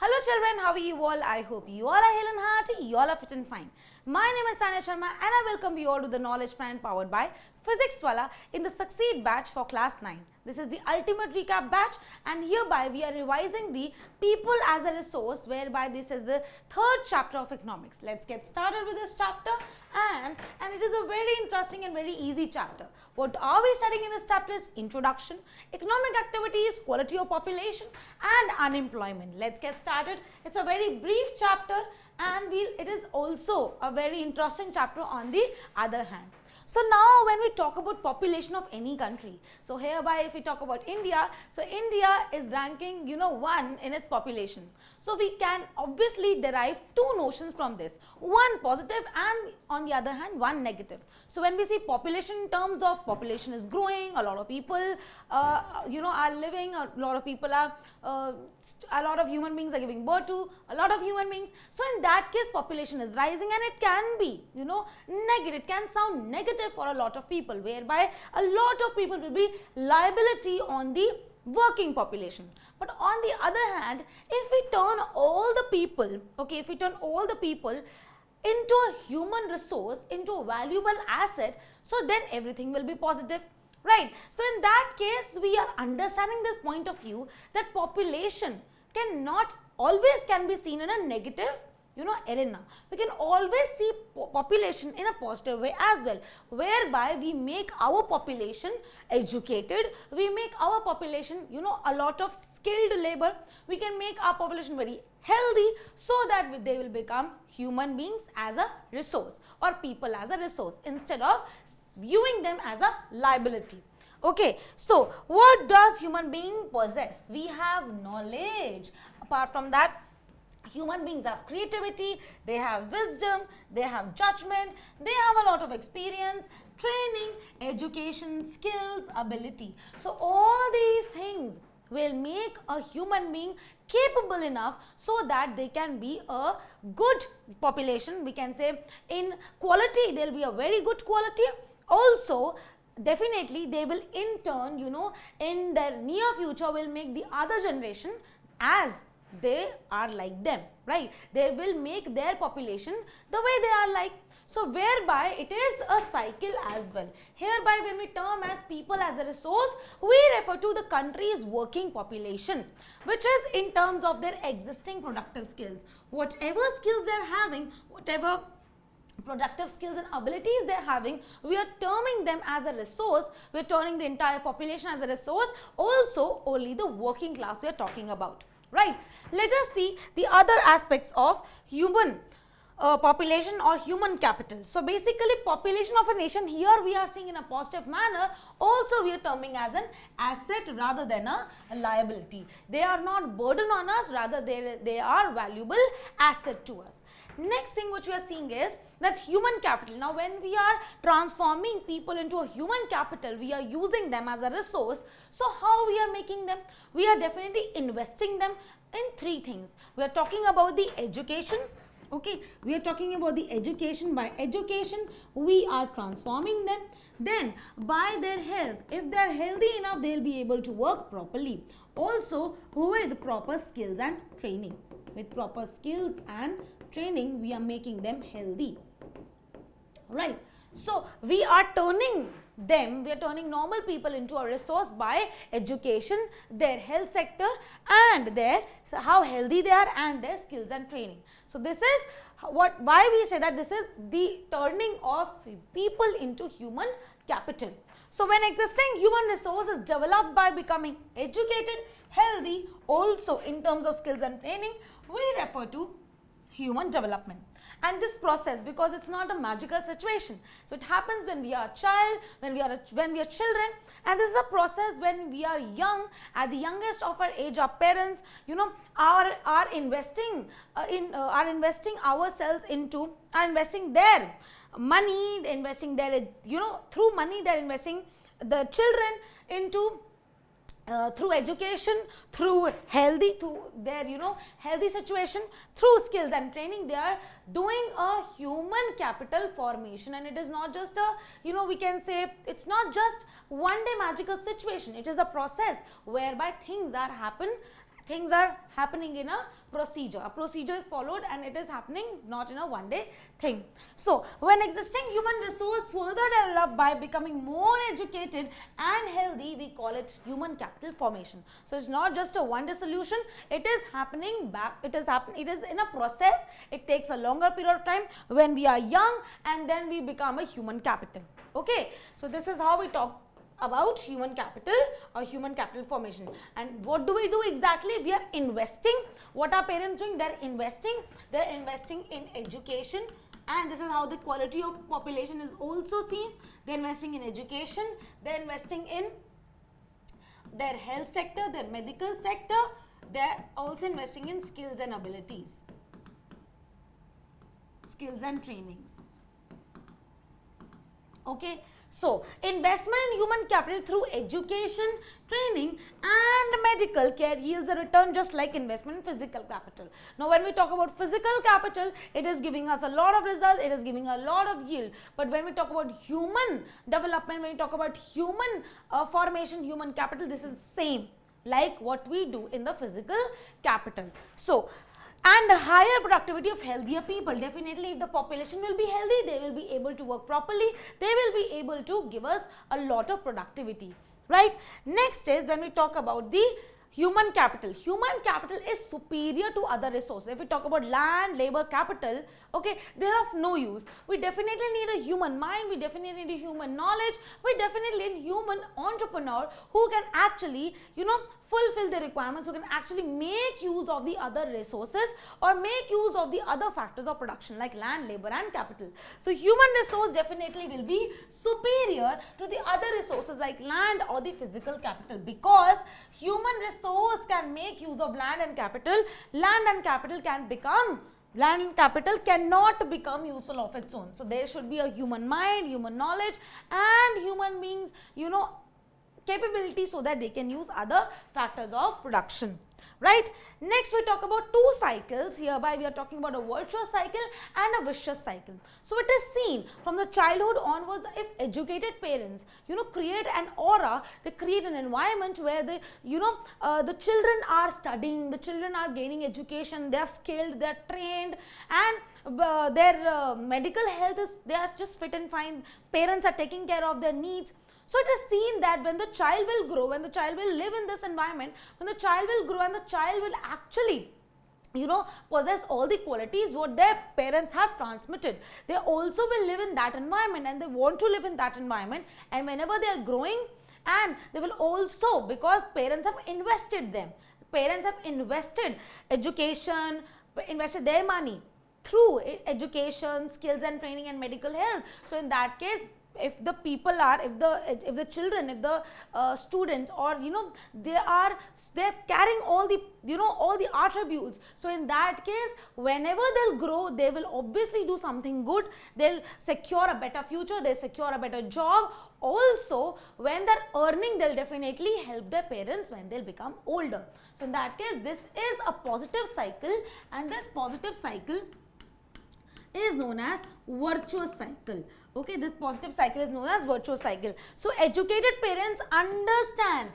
Hello children, how are you all? I hope you all are hale and hearty, you all are fit and fine. My name is Tanya Sharma and I welcome you all to the Knowledge Plan powered by Physics Wallah in the Succeed batch for class 9. This is the ultimate recap batch and hereby we are revising the people as a resource, whereby this is the third chapter of economics. Let's get started with this chapter and it is a very interesting and very easy chapter. What are we studying in this chapter is introduction, economic activities, quality of population and unemployment. Let's get started. It's a very brief chapter and it is also a very interesting chapter on the other hand. So now when we talk about population of any country, so hereby if we talk about India, so India is ranking 1 in its population. So we can obviously derive two notions from this, one positive and on the other hand one negative. So when we see population in terms of population is growing, a lot of people are living, a lot of people are a lot of human beings are giving birth to a lot of human beings. So in that case population is rising and it can be negative, it can sound negative for a lot of people, whereby a lot of people will be liability on the working population. But on the other hand, if we turn all the people, into a human resource, into a valuable asset, so then everything will be positive. Right. So in that case, we are understanding this point of view that population can be seen in a negative arena. We can always see population in a positive way as well, whereby we make our population educated, we make our population a lot of skilled labor, we can make our population very healthy, so that they will become human beings as a resource or people as a resource instead of viewing them as a liability. Okay, so what does human being possess? We have knowledge. Apart from that, human beings have creativity, they have wisdom, they have judgment, they have a lot of experience, training, education, skills, ability. So all these things will make a human being capable enough so that they can be a good population. We can say in quality, there will be a very good quality. Also, definitely they will in turn, in their near future will make the other generation as they are like them, right? They will make their population the way they are like. So whereby it is a cycle as well. Hereby when we term as people as a resource, we refer to the country's working population, which is in terms of their existing productive skills. Whatever skills they are having, whatever productive skills and abilities they're having, we are terming them as a resource. We're turning the entire population as a resource. Also, only the working class we are talking about, right? Let us see the other aspects of human population or human capital. So basically population of a nation, here we are seeing in a positive manner. Also we are terming as an asset rather than a liability. They are not burden on us, rather they are valuable asset to us. Next thing which we are seeing is that human capital. Now when we are transforming people into a human capital, we are using them as a resource. So how we are making them? We are definitely investing them in three things. We are talking about the education. Okay, we are talking about the education. By education, we are transforming them. Then by their health, if they are healthy enough, they will be able to work properly. Also with proper skills and training. With proper skills and training, we are making them healthy, right? So we are turning normal people into a resource by education, their health sector and how healthy they are and their skills and training. So this is why we say that this is the turning of people into human capital. So when existing human resource is developed by becoming educated, healthy, also in terms of skills and training, we refer to human development. And this process, because it's not a magical situation, so it happens when we are a child, when we are children, and this is a process when we are young. At the youngest of our age, our parents are investing their money, investing their through money, they're investing the children into through education, through their healthy situation, through skills and training, they are doing a human capital formation. And it is not just a we can say it's not just one day magical situation. It is a process whereby things things are happening in a procedure. A procedure is followed and it is happening not in a one day thing. So, when existing human resource further develop by becoming more educated and healthy, we call it human capital formation. So, it's not just a one day solution, it is happening back, it is in a process, it takes a longer period of time when we are young and then we become a human capital. Okay, so this is how we talk about human capital or human capital formation. And what do we do exactly? We are investing. What are parents doing? They're investing in education, and this is how the quality of population is also seen. They're investing in education, they're investing in their health sector, their medical sector, they're also investing in skills and abilities, skills and trainings. Okay, so investment in human capital through education, training and medical care yields a return just like investment in physical capital. Now when we talk about physical capital, it is giving us a lot of results, it is giving a lot of yield. But when we talk about human development, when we talk about human formation, human capital, this is same like what we do in the physical capital. So, and higher productivity of healthier people. Definitely if the population will be healthy, they will be able to work properly, they will be able to give us a lot of productivity, right? Next is when we talk about the human capital. Human capital is superior to other resources. If we talk about land, labor, capital, okay, they are of no use. We definitely need a human mind, we definitely need a human knowledge, we definitely need human entrepreneur who can actually, fulfill the requirements, who can actually make use of the other resources or make use of the other factors of production like land, labor and capital. So human resource definitely will be superior to the other resources like land or the physical capital, because human resource can make use of land and capital. Land and capital cannot become useful of its own. So there should be a human mind, human knowledge and human beings, capability so that they can use other factors of production, right? Next we talk about two cycles. Hereby we are talking about a virtuous cycle and a vicious cycle. So it is seen from the childhood onwards, if educated parents create an aura, they create an environment where they the children are studying, the children are gaining education, they are skilled, they are trained, and their medical health is, they are just fit and fine, parents are taking care of their needs. So it is seen that when the child will grow, when the child will live in this environment, when the child will grow and the child will actually possess all the qualities what their parents have transmitted, they also will live in that environment and they want to live in that environment, and whenever they are growing, and they will also, because parents have invested them, parents have invested education, invested their money through education, skills and training and medical health. So in that case, if the people are, if the children, if the students, or they're carrying all the all the attributes, so in that case, whenever they'll grow, they will obviously do something good, they'll secure a better future, they'll secure a better job. Also when they're earning, they'll definitely help their parents when they'll become older. So in that case, this is a positive cycle, and this positive cycle is known as virtuous cycle. Okay, this positive cycle is known as virtuous cycle. So educated parents understand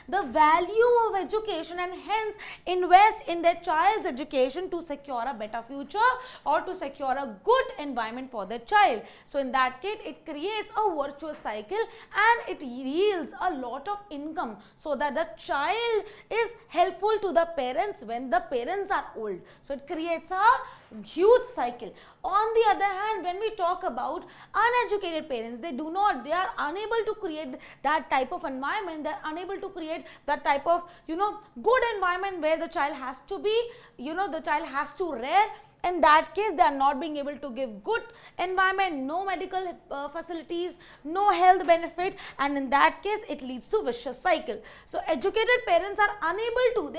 the value of education and hence invest in their child's education to secure a better future or to secure a good environment for their child. So in that case, it creates a virtuous cycle and it yields a lot of income, so that the child is helpful to the parents when the parents are old. So it creates a huge cycle. On the other hand, when we talk about uneducated parents, they are unable to create that type of environment, they are unable to create that type of good environment where the child has to be, the child has to rear. In that case, they are not being able to give good environment, no medical facilities, no health benefit, and in that case, it leads to vicious cycle. So educated parents are unable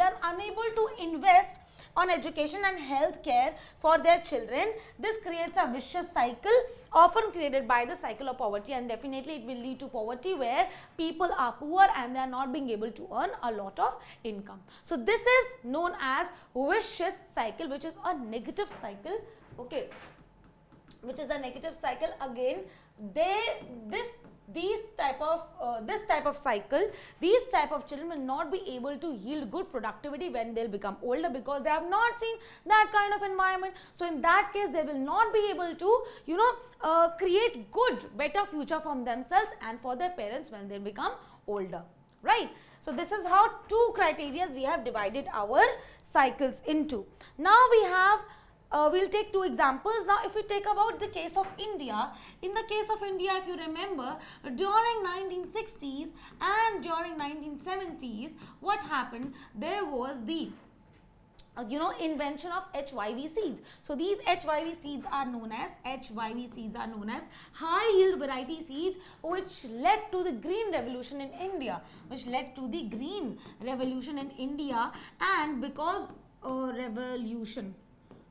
to invest on education and health care for their children. This creates a vicious cycle, often created by the cycle of poverty, and definitely it will lead to poverty where people are poor and they are not being able to earn a lot of income. So this is known as vicious cycle, which is a negative cycle. Okay, which is a negative cycle. Again, this this type of cycle, these type of children will not be able to yield good productivity when they'll become older, because they have not seen that kind of environment. So in that case, they will not be able to create good, better future for themselves and for their parents when they become older, right? So this is how two criteria we have divided our cycles into. Now we have we'll take two examples. Now if we take about the case of India, in the case of India, if you remember, during 1960s and during 1970s, what happened? There was the invention of HYV seeds. So these HYV seeds are known as high yield variety seeds, which led to the green revolution in India, and because revolution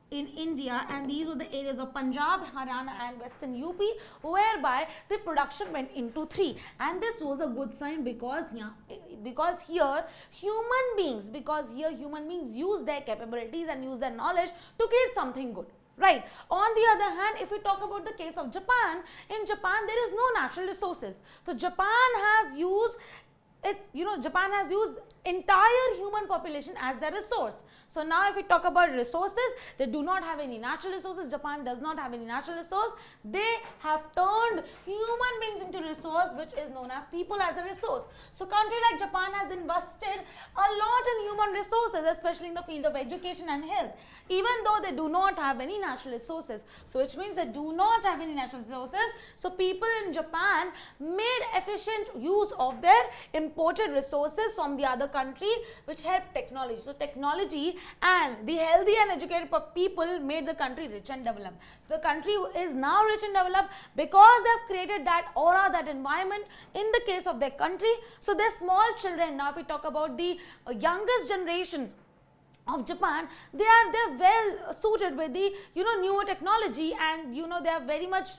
in India, and these were the areas of Punjab, Haryana and Western UP, whereby the production went into 3, and this was a good sign because here human beings use their capabilities and use their knowledge to create something good, right? On the other hand, if we talk about the case of Japan, in Japan there is no natural resources. So Japan has used entire human population as their resource. So now if we talk about resources, they do not have any natural resources. Japan does not have any natural resource. They have turned human beings into resource, which is known as people as a resource. So country like Japan has invested a lot in human resources, especially in the field of education and health, even though they do not have any natural resources. So which means they do not have any natural resources. So people in Japan made efficient use of their imported resources from the other country, which helped technology. So technology and the healthy and educated people made the country rich and developed. So the country is now rich and developed because they have created that aura, that environment in the case of their country. So their small children, now if we talk about the youngest generation of Japan, they're well suited with the newer technology, and they are very much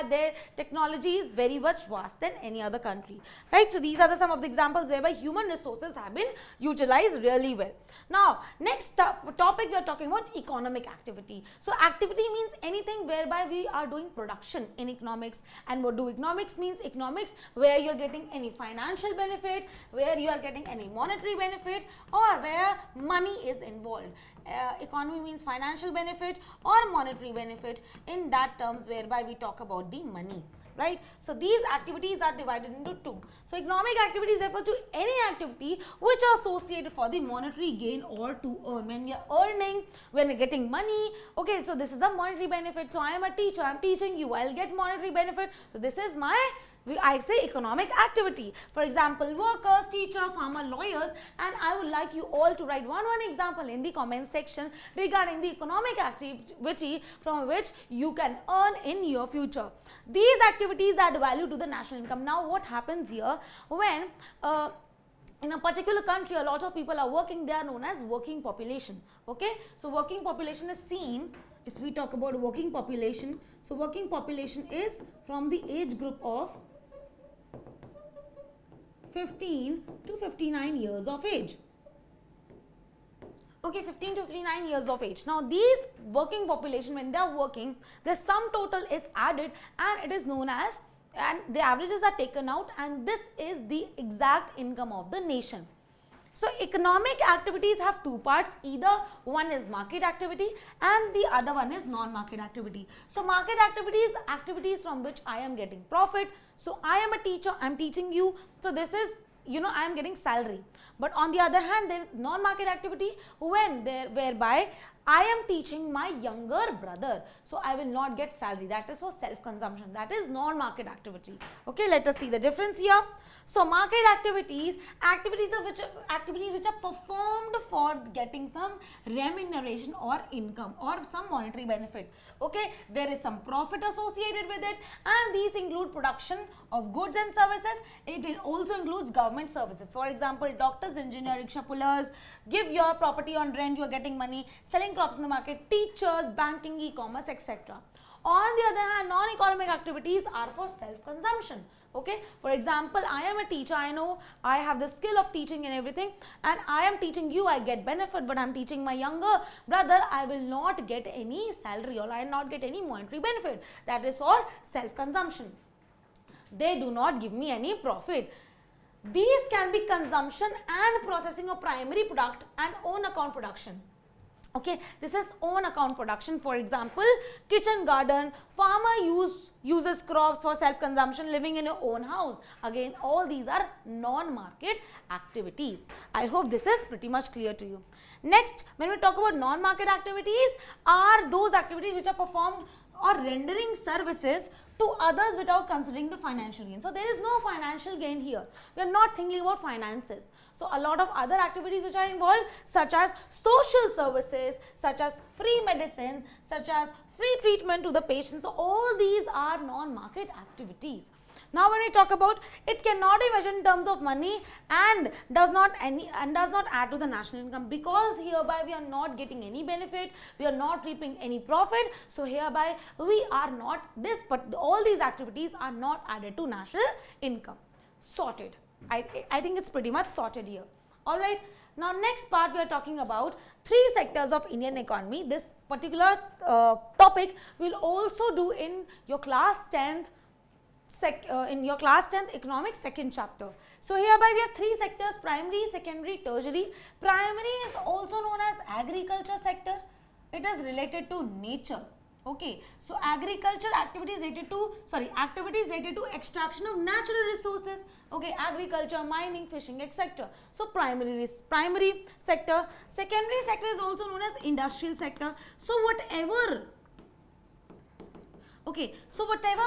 their technology is very much vast than any other country, right? So these are some of the examples whereby human resources have been utilized really well. Now next topic, we are talking about economic activity. So activity means anything whereby we are doing production in economics. And what do economics means? Economics where you are getting any financial benefit, where you are getting any monetary benefit, or where money is involved. Economy means financial benefit or monetary benefit in that terms whereby we talk about the money, right? So these activities are divided into two. So economic activities refer to any activity which are associated for the monetary gain or to earn. When we are earning, when we are getting money, okay, so this is a monetary benefit. So I am a teacher, I am teaching you, I will get monetary benefit. So this is my I say economic activity. For example, workers, teacher, farmer, lawyers, and I would like you all to write one example in the comment section regarding the economic activity from which you can earn in your future. These activities add value to the national income. Now what happens here when in a particular country a lot of people are working, they are known as working population, okay? So working population is seen, if we talk about working population, so working population is from the age group of 15 to 59 years of age. Okay, 15 to 59 years of age. Now these working population, when they are working, the sum total is added and it is known as, and the averages are taken out, and this is the exact income of the nation. So economic activities have two parts, either one is market activity and the other one is non-market activity. So market activity is activities from which I am getting profit. So I am a teacher, I am teaching you, so this is I am getting salary. But on the other hand, there is non-market activity whereby I am teaching my younger brother, so I will not get salary. That is for self-consumption. That is non-market activity. Okay, let us see the difference here. So market activities which are performed for getting some remuneration or income or some monetary benefit. Okay, there is some profit associated with it, and these include production of goods and services. It also includes government services. For example, doctors, engineers, rickshaw pullers, give your property on rent, you are getting money, selling crops in the market, teachers, banking, e-commerce, etc. On the other hand, non-economic activities are for self-consumption. Okay, for example, I am a teacher, I know I have the skill of teaching and everything, and I am teaching you, I get benefit, but I am teaching my younger brother, I will not get any salary or I will not get any monetary benefit. That is for self-consumption. They do not give me any profit. These can be consumption and processing of primary product and own account production. Okay, this is own account production. For example, kitchen garden, farmer uses crops for self-consumption, living in your own house. Again, all these are non-market activities. I hope this is pretty much clear to you. Next, when we talk about non-market activities, are those activities which are performed or rendering services to others without considering the financial gain. So, there is no financial gain here. We are not thinking about finances. So, a lot of other activities which are involved, such as social services, such as free medicines, such as free treatment to the patients. So, all these are non-market activities. Now, when we talk about, it cannot be measured in terms of money and does not add to the national income, because hereby we are not getting any benefit, we are not reaping any profit. So, hereby we are not but all these activities are not added to national income. Sorted. I think it's pretty much sorted here. Alright. Now, next part we are talking about 3 sectors of Indian economy. This particular topic will also do in your class 10th economics second chapter. So, hereby we have 3 sectors: primary, secondary, tertiary. Primary is also known as agriculture sector. It is related to nature. Okay, so agriculture activities related to extraction of natural resources. Okay, agriculture, mining, fishing, etc. So, primary sector. Secondary sector is also known as industrial sector. So, whatever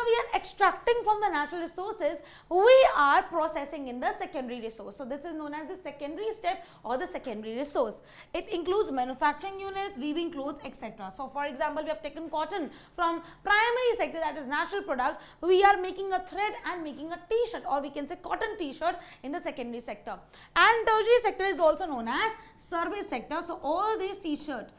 we are extracting from the natural resources, we are processing in the secondary resource. So, this is known as the secondary step or the secondary resource. It includes manufacturing units, weaving clothes, etc. So, for example, we have taken cotton from primary sector, that is natural product. We are making a thread and making a t-shirt, or we can say cotton t-shirt in the secondary sector. And tertiary sector is also known as service sector. So, all these t-shirts,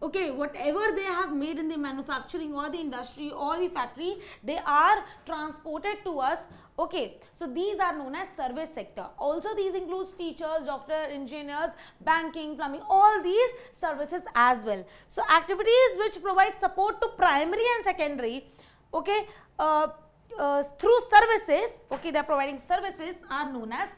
okay, whatever they have made in the manufacturing or the industry or the factory, they are transported to us. Okay, so these are known as service sector. Also, these includes teachers, doctors, engineers, banking, plumbing, all these services as well. So, activities which provide support to primary and secondary, okay, through services, okay, they are providing services, are known as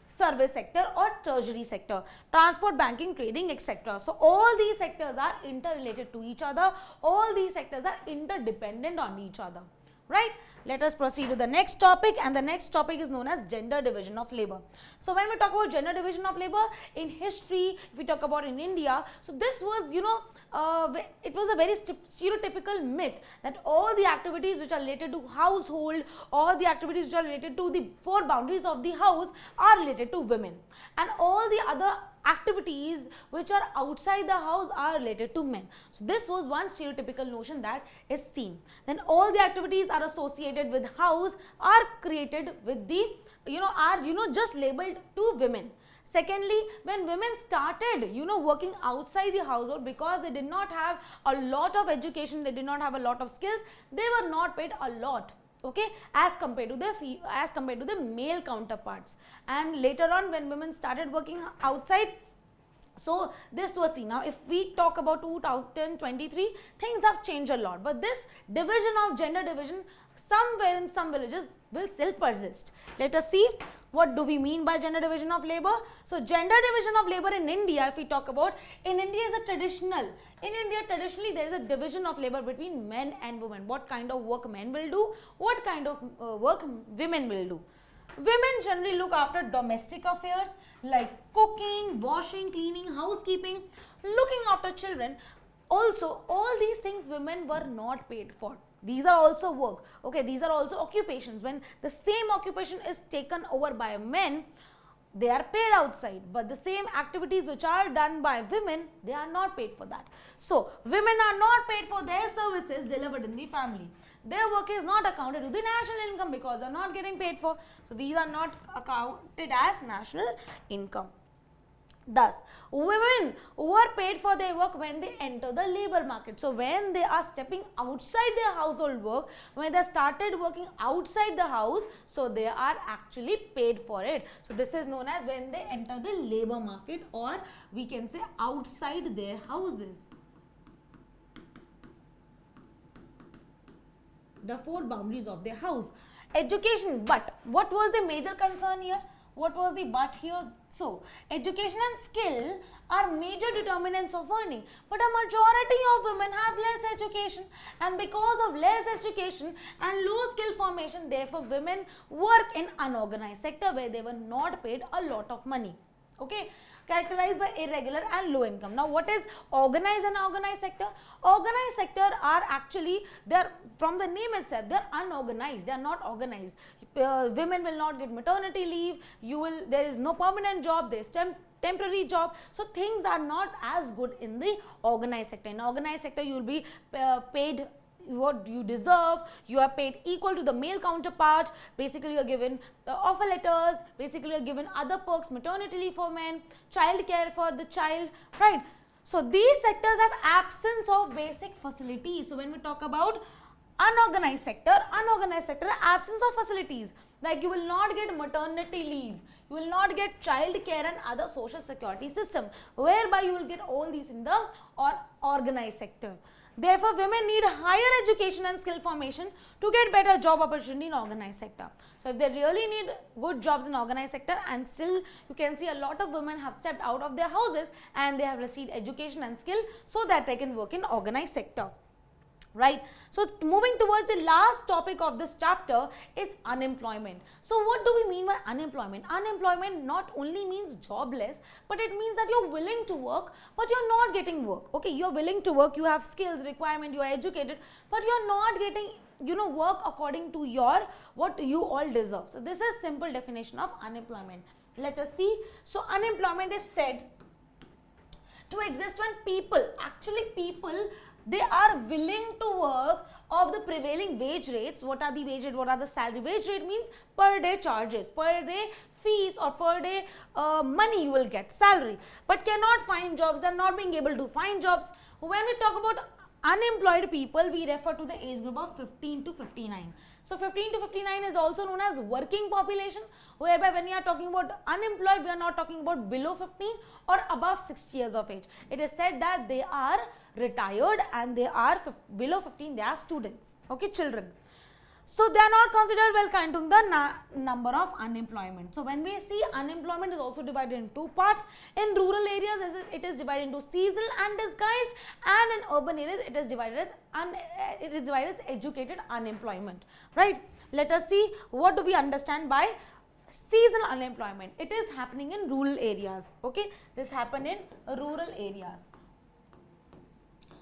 service sector or tertiary sector. Transport, banking, trading, etc. So, all these sectors are interrelated to each other. All these sectors are interdependent on each other. Right? Let us proceed to the next topic, and the next topic is known as gender division of labor. So, when we talk about gender division of labor in history, if we talk about in India, so this was, it was a very stereotypical myth that all the activities which are related to household or the activities which are related to the 4 boundaries of the house are related to women, and all the other activities which are outside the house are related to men. So, this was one stereotypical notion that is seen. Then all the activities are associated with house are created with the, just labeled to women. Secondly, when women started, working outside the household, because they did not have a lot of education, they did not have a lot of skills, they were not paid a lot. Okay, as compared to the male counterparts. And later on, when women started working outside, so this was seen. Now, if we talk about 2023, things have changed a lot, but this gender division somewhere in some villages will still persist. Let us see what do we mean by gender division of labor. So, gender division of labor in India, if we talk about, in India is a traditionally there is a division of labor between men and women. What kind of work men will do, what kind of work women will do. Women generally look after domestic affairs like cooking, washing, cleaning, housekeeping, looking after children. Also, all these things women were not paid for. These are also work. Okay, these are also occupations. When the same occupation is taken over by men, they are paid outside, but the same activities which are done by women, they are not paid for that. So, women are not paid for their services delivered in the family. Their work is not accounted to the national income because they are not getting paid for. So, these are not accounted as national income. Thus, women were paid for their work when they enter the labor market. So, when they are stepping outside their household work, when they started working outside the house, so they are actually paid for it. So, this is known as when they enter the labor market, or we can say outside their houses. the four boundaries of their house. Education, but what was the major concern here? What was the but here? So, education and skill are major determinants of earning, but a majority of women have less education, and because of less education and low skill formation, therefore women work in unorganized sector where they were not paid a lot of money. Okay, characterized by irregular and low income. Now, what is organized and unorganized sector? Organized sector are actually, they're from the name itself, they're unorganized, they're not organized. Women will not get maternity leave, there is no permanent job, there is temporary job, so things are not as good in the organized sector. In organized sector, you will be paid what you deserve, you are paid equal to the male counterpart, basically you are given the offer letters, basically you are given other perks, maternity leave for men, child care for the child, right? So these sectors have absence of basic facilities. So when we talk about unorganized sector, absence of facilities, like you will not get maternity leave, you will not get child care and other social security system, whereby you will get all these in the organized sector. Therefore, women need higher education and skill formation to get better job opportunity in organized sector. So, if they really need good jobs in organized sector, and still you can see a lot of women have stepped out of their houses and they have received education and skill so that they can work in organized sector. Right. So, moving towards the last topic of this chapter is unemployment. So, what do we mean by unemployment? Unemployment not only means jobless, but it means that you're willing to work, but you're not getting work. Okay, you're willing to work, you have skills, requirement, you are educated, but you're not getting work according to what you all deserve. So, this is simple definition of unemployment. Let us see. So, unemployment is said to exist when people they are willing to work of the prevailing wage rates. What are the wage rate? What are the salary? Wage rate means per day charges, per day fees, or per day money you will get, salary, but cannot find jobs, they are not being able to find jobs. When we talk about unemployed people, we refer to the age group of 15 to 59. So 15 to 59 is also known as working population, whereby when we are talking about unemployed, we are not talking about below 15 or above 60 years of age. It is said that they are retired and they are below 15, they are students, okay, children. So they are not considered well counting the number of unemployment. So when we see unemployment is also divided in two parts. In rural areas, it is divided into seasonal and disguised, and in urban areas it is divided as educated unemployment. Right? Let us see what do we understand by seasonal unemployment. It is happening in rural areas. Okay, this happen in rural areas.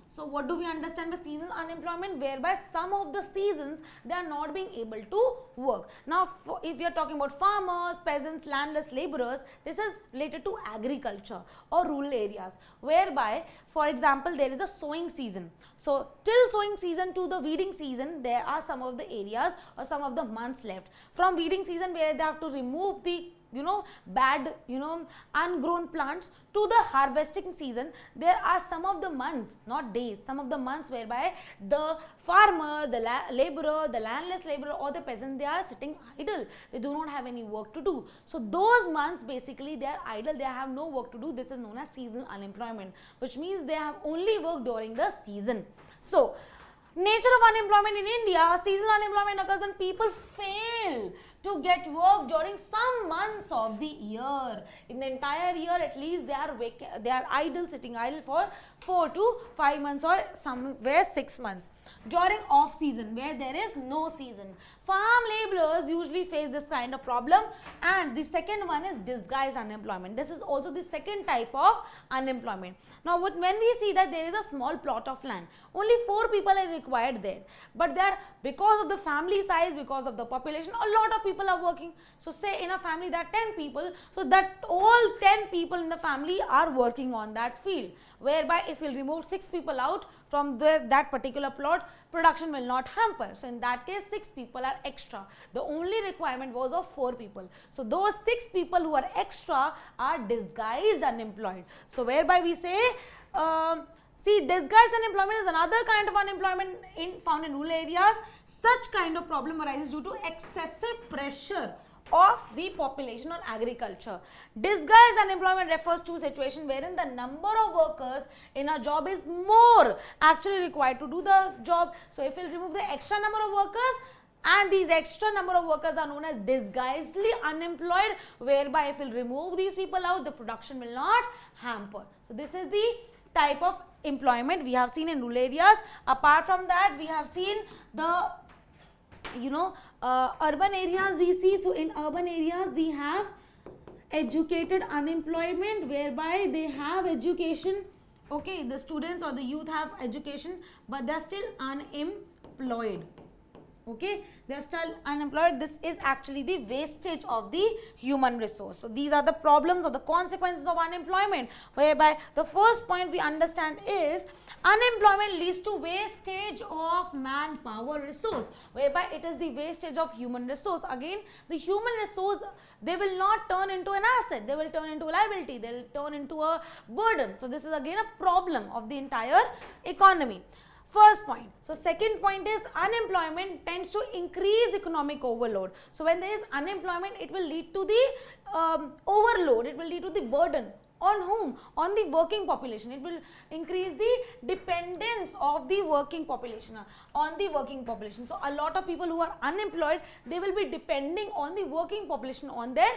So what do we understand by seasonal unemployment? Whereby some of the seasons they are not being able to work. Now if we are talking about farmers, peasants, landless laborers, this is related to agriculture or rural areas, whereby for example there is a sowing season. So till sowing season to the weeding season, there are some of the areas or some of the months left. From weeding season, where they have to remove the bad ungrown plants, to the harvesting season, there are some of the months, not days, some of the months whereby the farmer, the laborer, the landless laborer or the peasant, they are sitting idle, they do not have any work to do. So those months basically they are idle, they have no work to do. This is known as seasonal unemployment, which means they have only work during the season. So nature of unemployment in India, seasonal unemployment occurs when people fail to get work during some months of the year. In the entire year, at least they are idle, sitting idle for 4 to 5 months or somewhere 6 months. During off season, where there is no season, farm laborers usually face this kind of problem. And the second one is disguised unemployment. This is also the second type of unemployment. Now when we see that there is a small plot of land, only 4 people are required there, but there, because of the family size, because of the population, a lot of people are working. So say in a family there are 10 people, so that all 10 people in the family are working on that field, whereby if you remove 6 people out from that particular plot, production will not hamper. So in that case 6 people are extra. The only requirement was of 4 people. So those 6 people who are extra are disguised unemployed. So whereby we say, see, disguised unemployment is another kind of unemployment found in rural areas. Such kind of problem arises due to excessive pressure of the population on agriculture. Disguised unemployment refers to a situation wherein the number of workers in a job is more actually required to do the job. So if we'll remove the extra number of workers, and these extra number of workers are known as disguisedly unemployed, whereby if we'll remove these people out, the production will not hamper. So this is the type of employment we have seen in rural areas. Apart from that, we have seen the urban areas we see. So in urban areas we have educated unemployment, whereby they have education, okay, the students or the youth have education, but they are still unemployed. Okay, they are still unemployed. This is actually the wastage of the human resource. So these are the problems or the consequences of unemployment, whereby the first point we understand is unemployment leads to wastage of manpower resource, whereby it is the wastage of human resource. Again, the human resource, they will not turn into an asset, they will turn into a liability, they will turn into a burden. So this is again a problem of the entire economy. First point. So second point is unemployment tends to increase economic overload. So when there is unemployment, it will lead to the overload, it will lead to the burden. On whom? On the working population. It will increase the dependence of the working population on the working population. So a lot of people who are unemployed, they will be depending on the working population, on their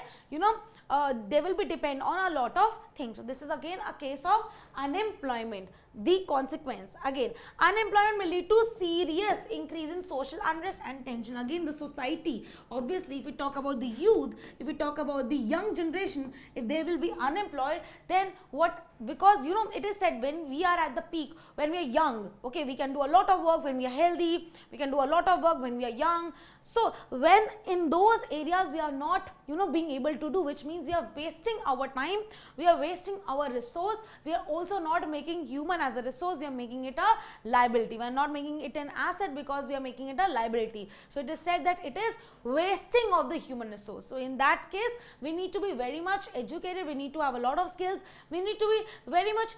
they will be dependent on a lot of things. So this is again a case of unemployment. The consequence, again, unemployment may lead to serious increase in social unrest and tension. Again, the society, obviously, if we talk about the youth, if we talk about the young generation, if they will be unemployed, then what? Because it is said when we are at the peak, when we are young, okay, we can do a lot of work when we are healthy, we can do a lot of work when we are young. So when in those areas we are not being able to do, which means we are wasting our time, we are wasting our resource, we are also not making human as a resource, we are making it a liability. We are not making it an asset because we are making it a liability. So it is said that it is wasting of the human resource. So in that case, we need to be very much educated, we need to have a lot of skills, we need to be very much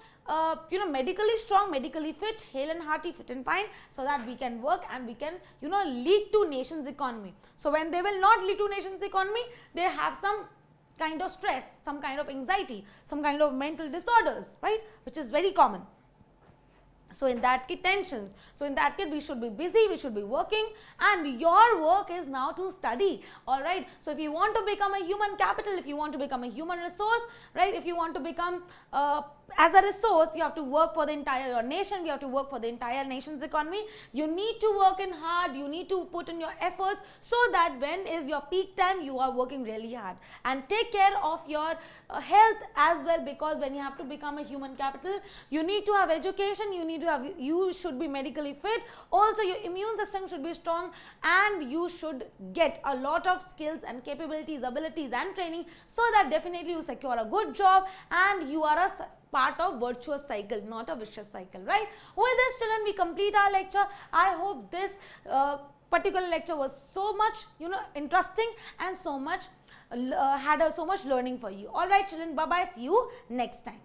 medically strong, medically fit, hale and hearty, fit and fine, so that we can work and we can lead to nation's economy. So when they will not lead to nation's economy, they have some kind of stress, some kind of anxiety, some kind of mental disorders, right, which is very common. So in that case, tensions. So in that case, we should be busy, we should be working, and your work is now to study. All right. So if you want to become a human capital, if you want to become a human resource, right, if you want to become as a resource, you have to work for the entire your nation, you have to work for the entire nation's economy. You need to work in hard, you need to put in your efforts, so that when is your peak time, you are working really hard. And take care of your health as well, because when you have to become a human capital, you need to have education, you should be medically fit, also your immune system should be strong, and you should get a lot of skills and capabilities, abilities and training, so that definitely you secure a good job and you are a part of virtuous cycle, not a vicious cycle, right? With this, children, we complete our lecture. I hope this particular lecture was so much interesting and so much had so much learning for you. All right, children, bye bye, see you next time.